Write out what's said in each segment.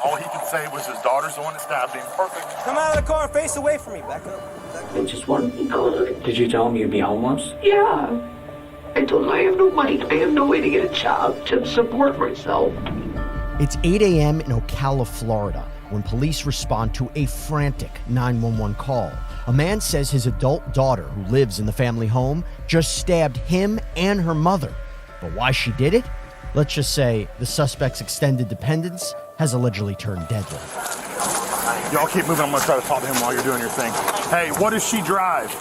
All he could say was his daughter's the one that stabbed him. Perfect. Come out of the car and face away from me. Back up. I just wanted to know. Did you tell him you'd be homeless? Yeah. I told him I have no money. I have no way to get a job to support myself. It's 8 a.m. in Ocala, Florida, when police respond to a frantic 911 call. A man says his adult daughter, who lives in the family home, just stabbed him and her mother. But why she did it? Let's just say the suspect's extended dependence has allegedly turned deadly. Y'all keep moving. I'm going to try to talk to him while you're doing your thing. Hey, what does she drive?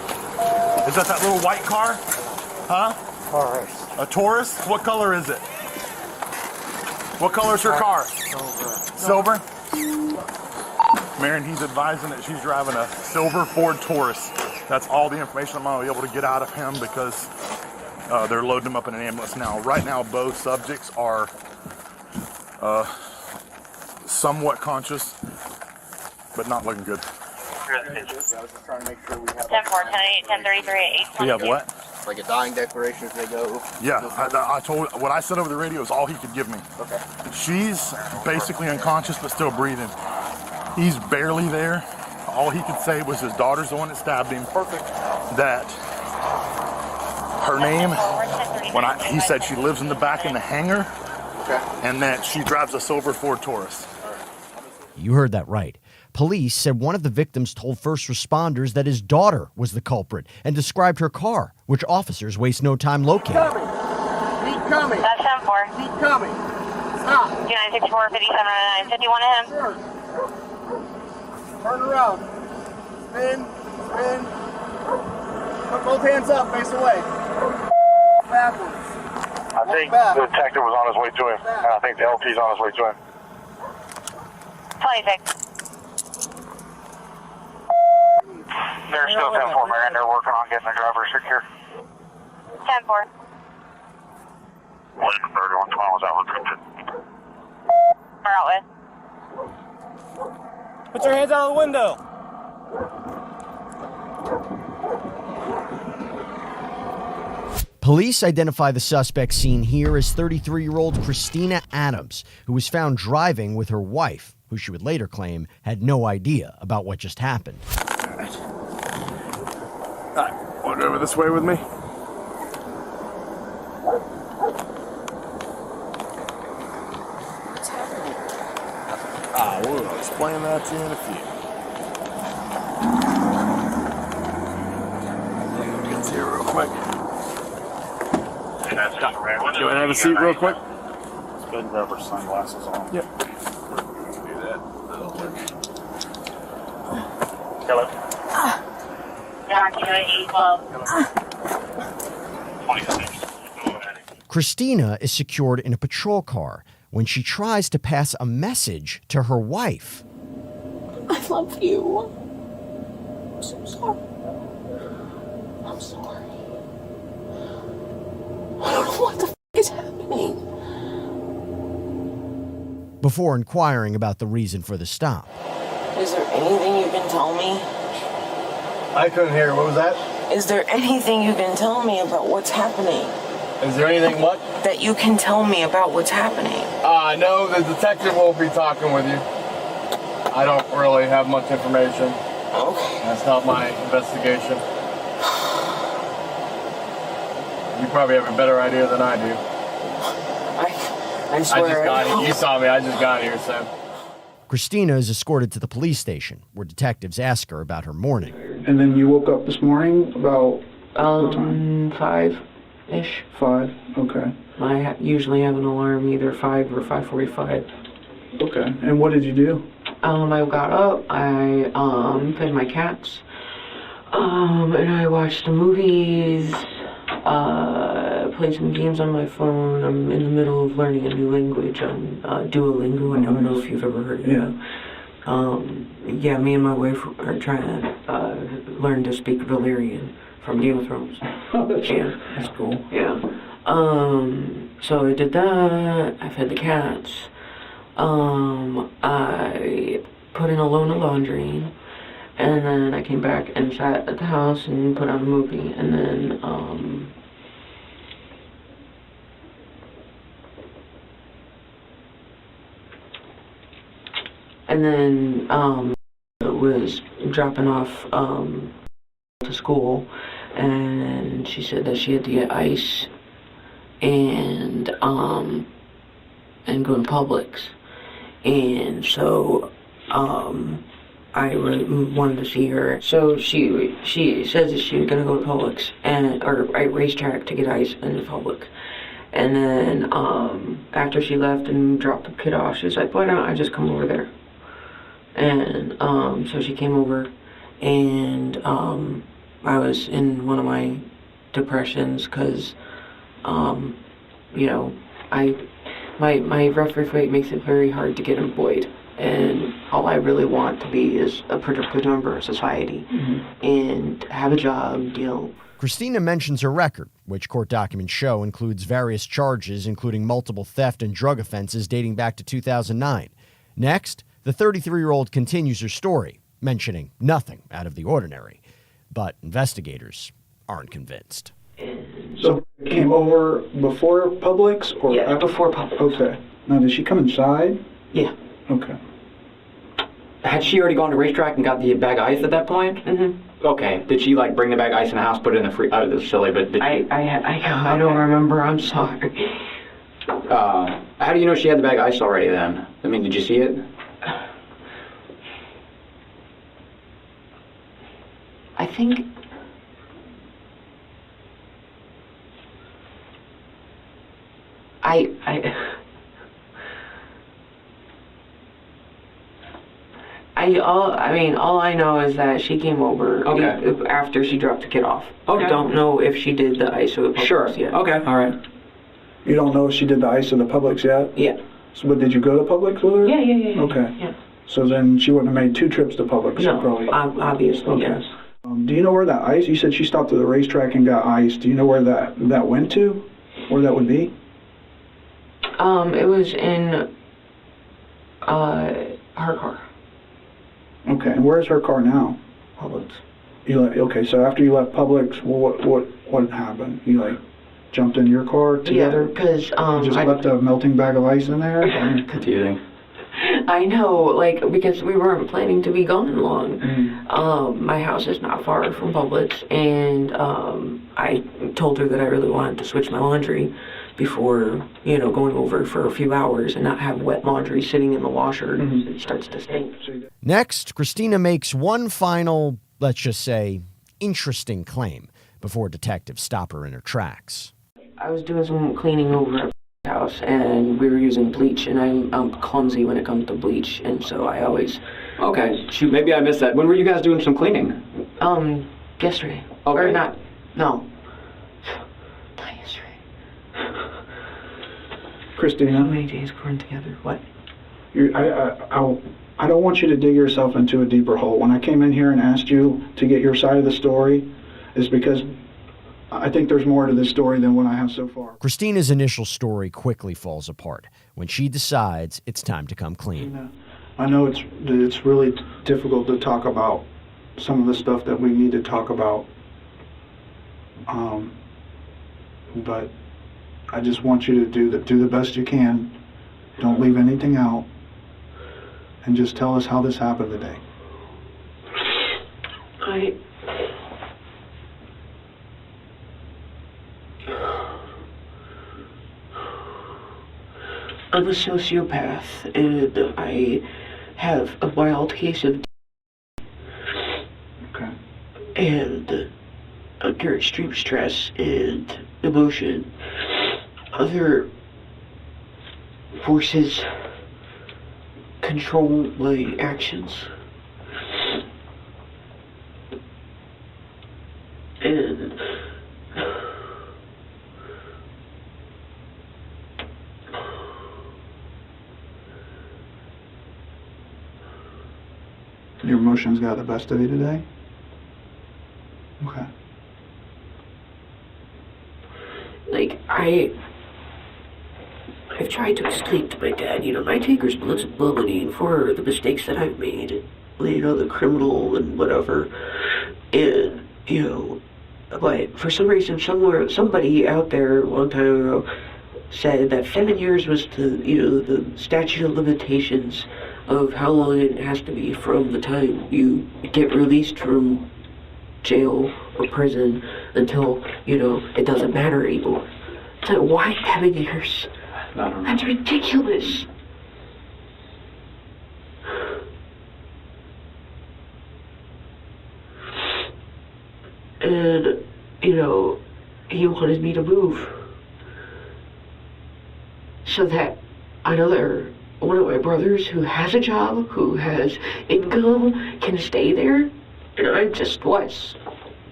Is that little white car? Huh? Taurus. A Taurus? What color is it? What color is her car? Silver. Marion, he's advising that she's driving a silver Ford Taurus. That's all the information I'm going to be able to get out of him because they're loading him up in an ambulance now. Right now, both subjects are somewhat conscious, but not looking good. I was just trying to make sure we have 10-4, 10-8, 10-33, 8. We have what? like a dying declaration if they go. Yeah, I told, what I said over the radio is all he could give me. Okay. She's basically unconscious but still breathing. He's barely there. All he could say was his daughter's the one that stabbed him. Perfect. That her name, he said she lives in the back in the hangar, Okay. and that she drives a silver Ford Taurus. You heard that right. Police said one of the victims told first responders that his daughter was the culprit and described her car, which officers waste no time locating. Keep coming. That's 10-4. Keep coming. Stop. 2964, 5799, 51 to him. Sure. Turn around. Spin. Spin. Put both hands up. Face away. Backwards. I think the detective was on his way to him, and I think the LP's on his way to him. 26. They're still 10-4, Marion. They're working on getting the driver secure. 10-4. 131 was out recruited. We're out with. Put your hands out of the window. Police identify the suspect seen here as 33-year-old Christina Adams, who was found driving with her wife, who she would later claim had no idea about what just happened. All right, want to go over this way with me? What's happening? We'll explain that to you in a few. Get here real quick. You want to have a seat real quick? It's good to have her sunglasses on. Yep. Do that real quick. Hello. Christina is secured in a patrol car when she tries to pass a message to her wife. I love you. I'm so sorry. I'm sorry. I don't know what the is happening. Before inquiring about the reason for the stop. Is there anything you can tell me? I couldn't hear. What was that? Is there anything you can tell me about what's happening? Is there anything what? That you can tell me about what's happening? No, the detective won't be talking with you. I don't really have much information. Okay. That's not my investigation. You probably have a better idea than I do. I swear. I just got here. You saw me. I just got here, so. Christina is escorted to the police station, where detectives ask her about her morning. And then you woke up this morning about what time? 5-ish. 5, okay. I usually have an alarm either 5 or 5:45. Okay, and what did you do? I got up, I fed my cats, and I watched the movies, played some games on my phone. I'm in the middle of learning a new language on Duolingo. I don't know if you've ever heard of it. Yeah, me and my wife are trying to learn to speak Valyrian from Game of Thrones. Oh, that's cool. Yeah. So I did that. I fed the cats. I put in a load of laundry, and then I came back and sat at the house and put on a movie, and then And then was dropping off to school, and she said that she had to get ice and go to Publix. And so I really wanted to see her. So she says that she was gonna go to Publix or a racetrack to get ice in the Publix. And then after she left and dropped the kid off, she was like, "Why don't I just come over there?" And so she came over, and I was in one of my depressions because, you know, my rough rate makes it very hard to get employed. And all I really want to be is a productive member of society and have a job, you know. Christina mentions her record, which court documents show includes various charges, including multiple theft and drug offenses dating back to 2009. Next, the 33-year-old continues her story, mentioning nothing out of the ordinary. But investigators aren't convinced. So it came over before Publix or Yeah, after? before Publix. Okay. Now, did she come inside? Yeah. Okay. Had she already gone to racetrack and got the bag of ice at that point? Mm-hmm. Okay. Did she like bring the bag of ice in the house, put it in the free? This is silly, but did I don't remember. I'm sorry. how do you know she had the bag of ice already then? I mean, did you see it? I think all I know is that she came over after she dropped the kid off. Okay. I don't know if she did the ice or the Publix Sure. yet. Okay. All right. You don't know if she did the ice in the Publix yet? Yeah. So, but did you go to Publix with her? Yeah. Okay. Yeah. So then she wouldn't have made 2 trips to Publix. No, probably. obviously, yes. Do you know where that ice? You said she stopped at the racetrack and got ice. Do you know where that went to? Where that would be? It was in her car. Okay. And where's her car now? Publix. Okay. So after you left Publix, what happened? You like jumped in your car together? Yeah, because Just left a melting bag of ice in there? Confusing. I know, because we weren't planning to be gone long. My house is not far from Publix, and I told her that I really wanted to switch my laundry before, going over for a few hours and not have wet laundry sitting in the washer. It starts to stink. Next, Christina makes one final, let's just say, interesting claim before detectives stop her in her tracks. I was doing some cleaning over at the house, and we were using bleach, and I'm clumsy when it comes to bleach, and so I always... Okay, shoot, maybe I missed that. When were you guys doing some cleaning? Yesterday. Okay. Or not yesterday. Christina? How many days according together? What? I don't want you to dig yourself into a deeper hole. When I came in here and asked you to get your side of the story, is because I think there's more to this story than what I have so far. Christina's initial story quickly falls apart when she decides it's time to come clean. I know it's really difficult to talk about some of the stuff that we need to talk about, but I just want you to do the best you can. Don't leave anything out, and just tell us how this happened today. I'm a sociopath, and I have a wild case of and under extreme stress and emotion, other forces control my actions. And your emotions got the best of you today? Okay. I've tried to explain to my dad, I take responsibility for the mistakes that I've made, the criminal and whatever, and, but for some reason, somebody out there a long time ago said that 7 years was the statute of limitations of how long it has to be from the time you get released from jail or prison until, it doesn't matter anymore. It's like, why 7 years? That's ridiculous. And, he wanted me to move so that one of my brothers who has a job, who has income, can stay there. And I just was.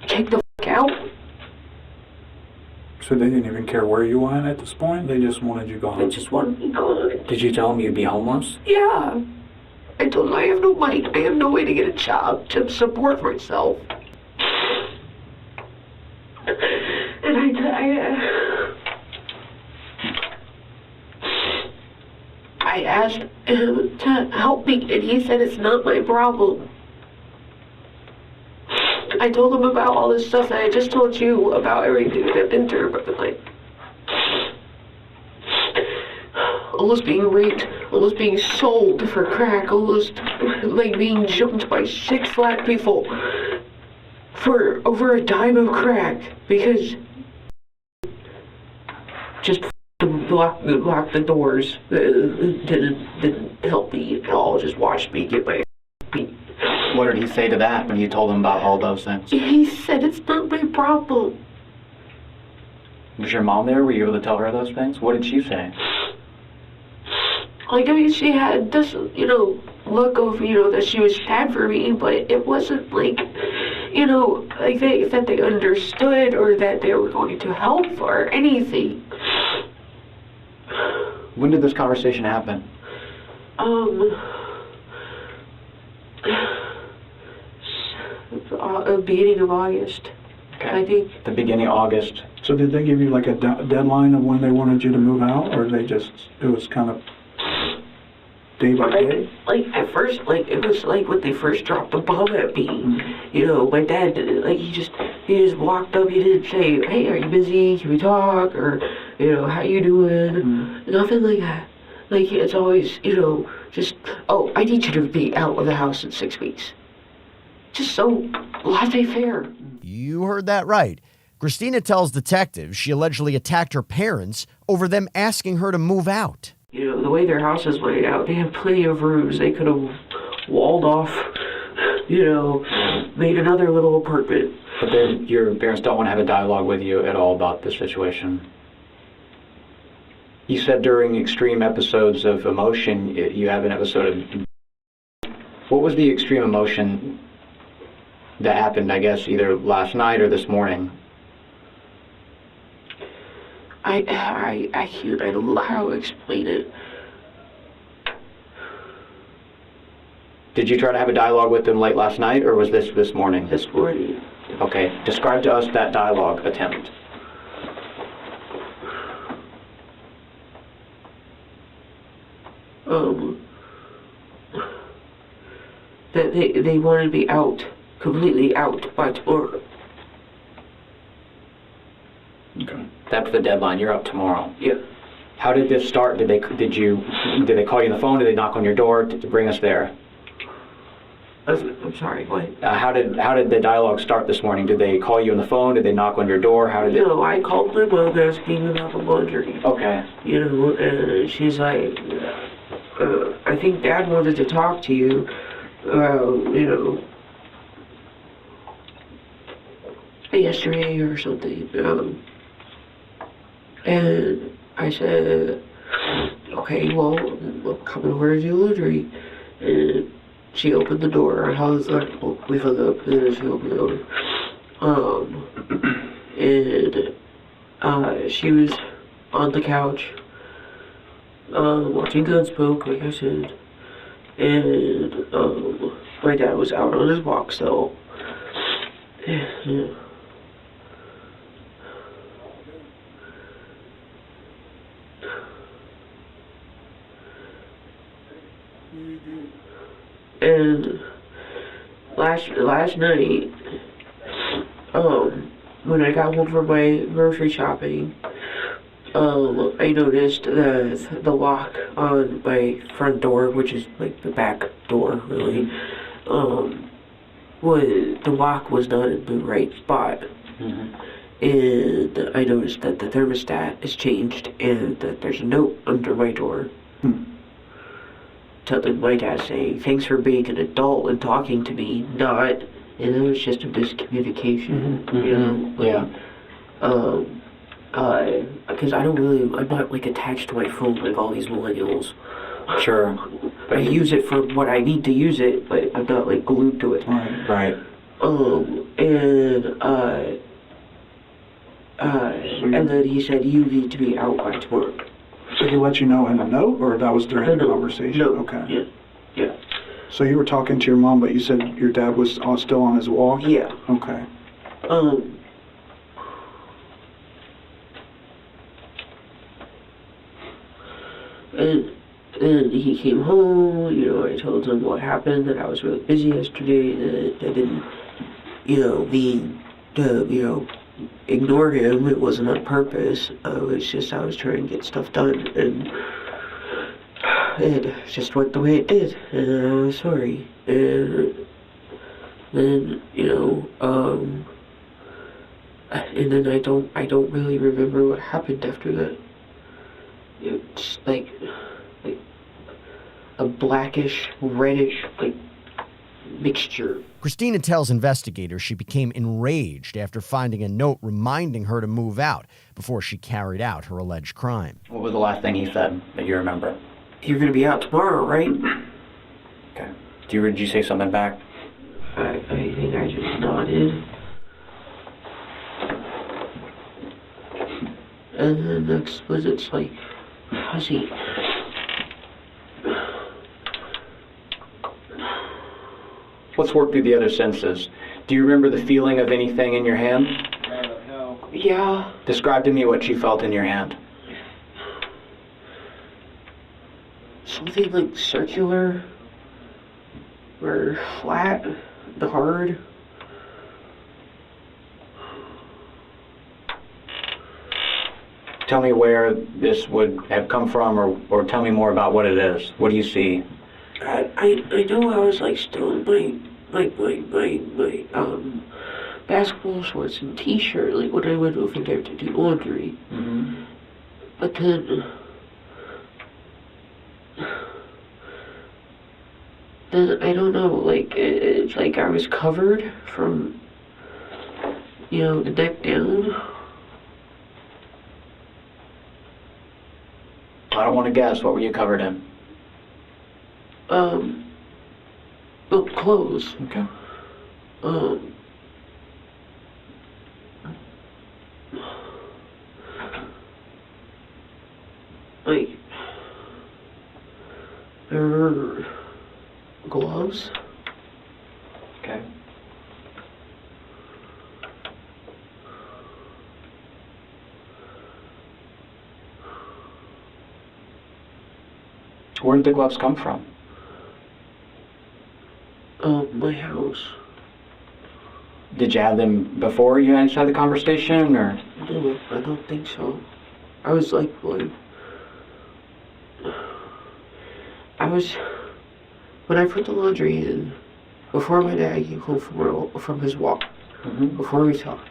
Check the f*** out. So they didn't even care where you went at this point? They just wanted you gone? They just wanted me gone. Did you tell him you'd be homeless? Yeah. I told him I have no money. I have no way to get a job to support myself. And I asked him to help me, and he said it's not my problem. I told him about all this stuff that I just told you about, everything that I've been through, but like, almost being raped, almost being sold for crack, almost like being jumped by 6 black people for over a dime of crack because just block the doors. Didn't help me at all. Just watched me get my beat. What did he say to that when you told him about all those things? He said it's not my problem. Was your mom there? Were you able to tell her those things? What did she say? Like, I mean, she had this, look of, that she was sad for me, but it wasn't like, like that they understood or that they were going to help or anything. When did this conversation happen? Beginning of August. Okay. I think. The beginning of August. So did they give you like a deadline of when they wanted you to move out, or it was kind of day by day? Like at first, it was like when they first dropped the bomb at me. My dad did it. Like he just walked up. He didn't say, "Hey, are you busy? Can we talk?" Or how you doing? Nothing like that. Like it's always just, "Oh, I need you to be out of the house in 6 weeks." Just so laissez-faire. You heard that right. Christina tells detectives she allegedly attacked her parents over them asking her to move out. The way their house is laid out, they have plenty of rooms. They could have walled off, made another little apartment. But your parents don't want to have a dialogue with you at all about this situation. You said during extreme episodes of emotion, you have an episode of... What was the extreme emotion that happened, I guess, either last night or this morning? I don't know how to explain it. Did you try to have a dialogue with them late last night, or was this morning? This morning. Okay. Describe to us that dialogue attempt. That they wanted to be out, completely out by tomorrow. Okay. That's the deadline. You're up tomorrow. Yeah. How did this start? Did they call you on the phone? Did they knock on your door to bring us there? I'm sorry, what? How did the dialogue start this morning? Did they call you on the phone? Did they knock on your door? How did it? No, I called my mom asking about the laundry. Okay. And she's like, I think Dad wanted to talk to you. Yesterday or something. And I said, okay, well, I'm coming over to do laundry. And she opened the door. I was like, well, we hung up, and then she opened the door. And she was on the couch, watching Gunsmoke, like I said. And my dad was out on his walk, so yeah. And last night, when I got home from my grocery shopping, I noticed that the lock on my front door, which is like the back door, really, the lock was not in the right spot. And I noticed that the thermostat is changed and that there's a note under my door. Telling my dad saying, "Thanks for being an adult and talking to me," not, and it was just a miscommunication, you know? Because I'm not like attached to my phone like all these millennials. Sure. I use it for what I need to use it, but I'm not like glued to it. Right. And then he said, "You need to be out by tomorrow." Did he let you know in a note, or that was during the conversation? No. Okay. Yeah. So you were talking to your mom, but you said your dad was still on his walk? Yeah. Okay. And he came home, you know, I told him what happened, that I was really busy yesterday, that I didn't, mean to, ignore him. It wasn't on purpose. It's just I was trying to get stuff done, and it just went the way it did, and I was sorry. And then, and then I don't really remember what happened after that. It's like a blackish, reddish, mixture. Christina tells investigators she became enraged after finding a note reminding her to move out before she carried out her alleged crime. What was the last thing he said that you remember? "You're gonna be out tomorrow, right?" Okay. Did you say something back? I think I just nodded. And then next was it's like fuzzy. Let's work through the other senses. Do you remember the feeling of anything in your hand? No. Yeah. Describe to me what you felt in your hand. Something like circular or flat, hard. Tell me where this would have come from, or tell me more about what it is. What do you see? I know I was still in my basketball shorts and t-shirt when I went over there to do laundry. But then I don't know, it's like I was covered from the neck down. I don't want to guess. What were you covered in? Clothes. Okay. There were gloves. Okay. Where did the gloves come from? My house. Did you have them before you had the conversation, or? No, I don't think so. I was when I put the laundry in, before my dad came home from his walk, before we talked,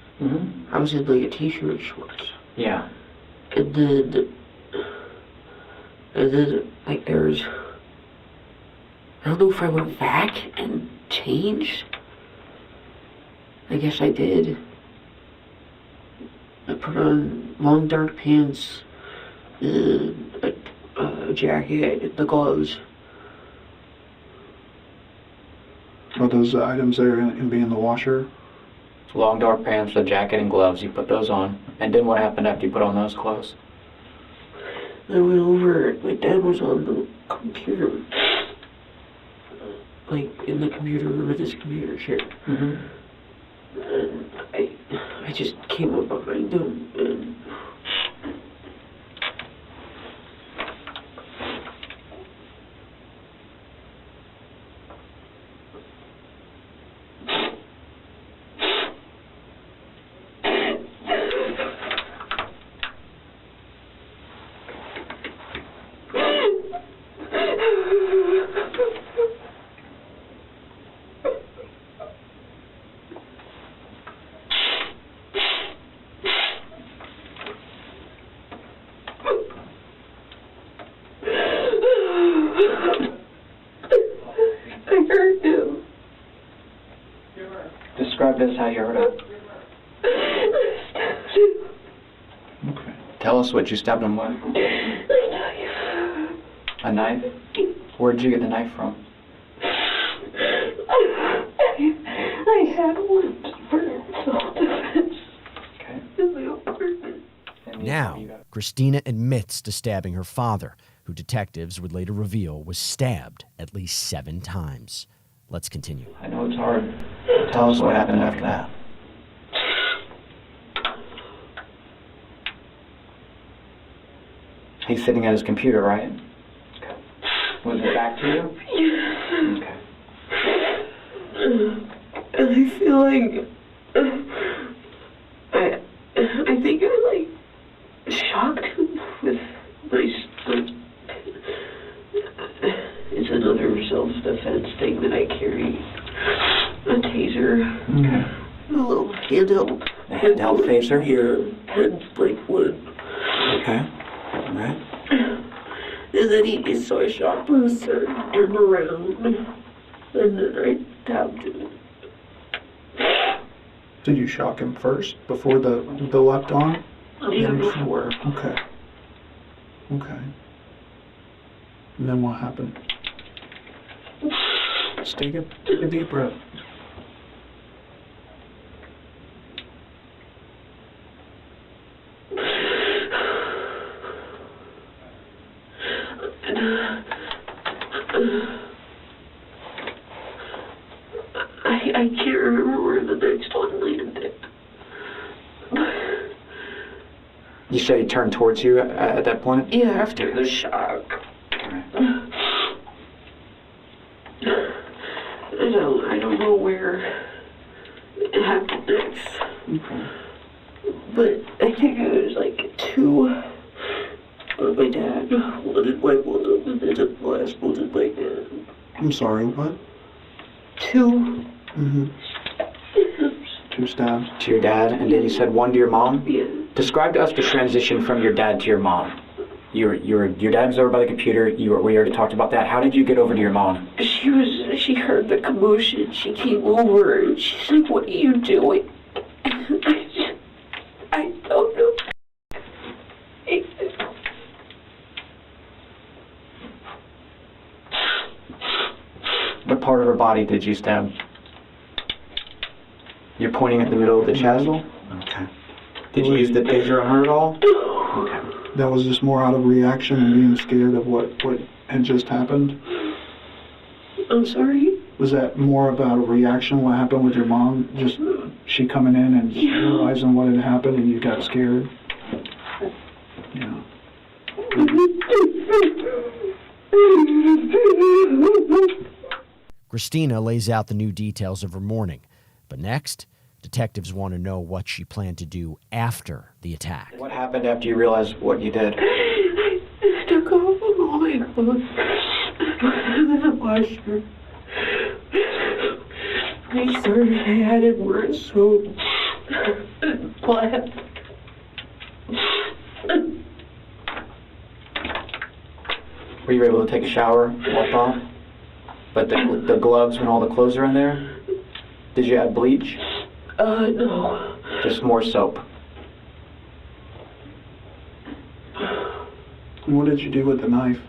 I was in a t-shirt and shorts. Yeah. And then there's, I don't know if I went back and changed. I guess I did. I put on long dark pants, and a jacket, and the gloves. Are those the items that are in being the washer? Long dark pants, a jacket, and gloves. You put those on. And then what happened after you put on those clothes? I went over, my dad was on the computer. In the computer room with his computer chair. And I just came up behind him and Describe this how you heard it. Okay. Tell us what you stabbed him with. A knife? Where'd you get the knife from? I had one for self-defense. Okay. In my apartment. Now, Christina admits to stabbing her father, who detectives would later reveal was stabbed at least 7 times. Let's continue. I know it's hard. Tell us what happened after that. He's sitting at his computer, right? Okay. Was it back to you? Yeah. Okay. And I feel like I think I like shocked him with my it's another self-defense thing that I carry. A taser. Okay. A little handheld. A handheld taser? Yeah. And like wood. Okay. Alright. And then he saw a shot boost and turned around. And then I tapped him. Did you shock him first before the left arm? Yeah, before. Okay. Okay. And then what happened? Just take a deep breath. I can't remember where the next one landed. You said he turned towards you at that point? Yeah, after the shock. I don't know where it happened next. Okay. But I think it was like 2 on my dad, 1 in my mom, and then the last one in my dad. I'm sorry, what? 2. Mm-hmm. 2 stabs. To your dad, and then you said 1 to your mom? Yeah. Describe to us the transition from your dad to your mom. Your dad was over by the computer. We already talked about that. How did you get over to your mom? She heard the commotion. She came over and she's like, "What are you doing?" I don't know. What part of her body did you stab? You're pointing at the middle of the chest? Okay. Did you use the taser on her at all? Okay. That was just more out of reaction and being scared of what had just happened? I'm sorry? Was that more about a reaction, what happened with your mom? Just she coming in and realizing what had happened and you got scared? Yeah. Christina lays out the new details of her morning. But next, detectives want to know what she planned to do after the attack. What happened after you realized what you did? I took off all my clothes. In the washer. I had it wearing soap. Black. Were you able to take a shower, wipe off? But the gloves when all the clothes are in there? Did you add bleach? No. Just more soap. What did you do with the knife?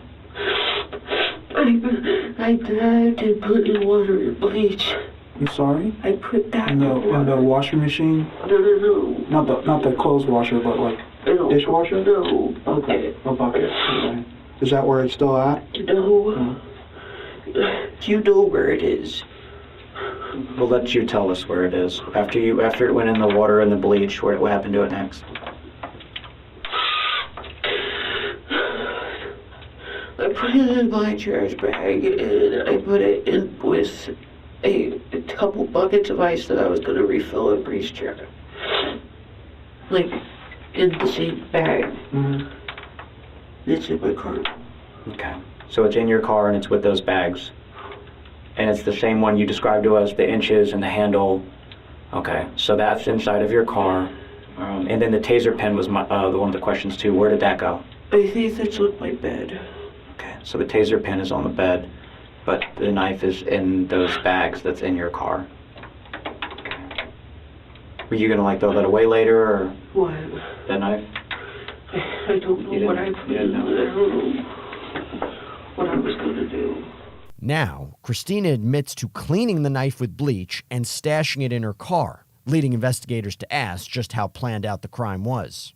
I dived and put in water and bleach. I'm sorry? I put that In the washing machine? No. Not the clothes washer, but like dishwasher? No, bucket. A bucket. Okay. Is that where it's still at? No. You know where it is. We'll let you tell us where it is. After it went in the water and the bleach, what happened to it next? I put it in my trash bag and I put it in with a couple buckets of ice that I was going to refill in Bree's chair. Like, in the same bag. Mm-hmm. It's in my car. Okay. So it's in your car and it's with those bags. And it's the same one you described to us, the inches and the handle. Okay, so that's inside of your car. And then the taser pen was the one of the questions too. Where did that go? I think that's on my bed. Okay, so the taser pen is on the bed, but the knife is in those bags that's in your car. Okay. Were you gonna like throw that away later, or What? that knife? I don't know what I put in there. I don't know what I was gonna do. Now, Christina admits to cleaning the knife with bleach and stashing it in her car, leading investigators to ask just how planned out the crime was.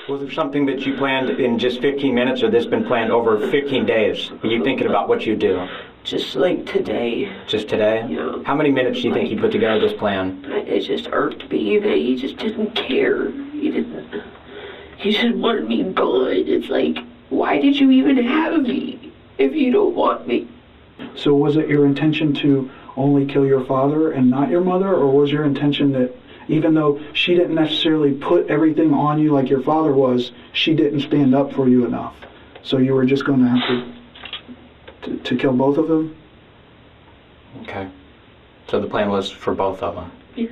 Was there something that you planned in just 15 minutes, or this been planned over 15 days? Were you thinking about what you do? Just like today. Just today? Yeah. How many minutes do you think you put together this plan? It just irked me that he just didn't care. He just wanted me gone. It's like, why did you even have me if you don't want me? So was it your intention to only kill your father and not your mother, or was your intention that even though she didn't necessarily put everything on you like your father was, she didn't stand up for you enough? So you were just going to have to kill both of them? Okay. So the plan was for both of them? Yes.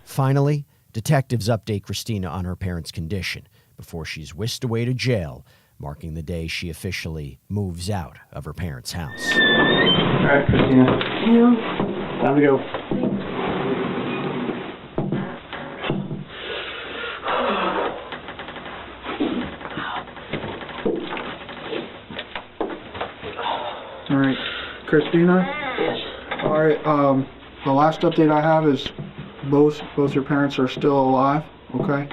Finally, detectives update Christina on her parents' condition before she's whisked away to jail, marking the day she officially moves out of her parents' house. All right, Christina. Yeah. Time to go. All right, Christina? Yes. All right, the last update I have is both your parents are still alive, okay?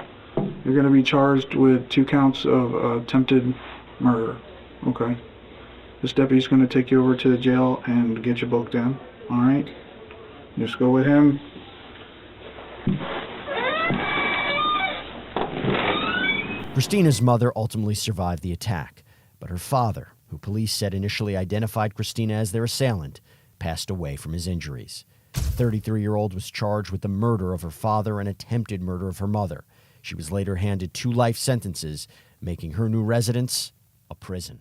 You're going to be charged with 2 counts of attempted murder, okay? This deputy's going to take you over to the jail and get you booked in, all right? Just go with him. Christina's mother ultimately survived the attack, but her father, who police said initially identified Christina as their assailant, passed away from his injuries. The 33-year-old was charged with the murder of her father and attempted murder of her mother. She was later handed 2 life sentences, making her new residence a prison.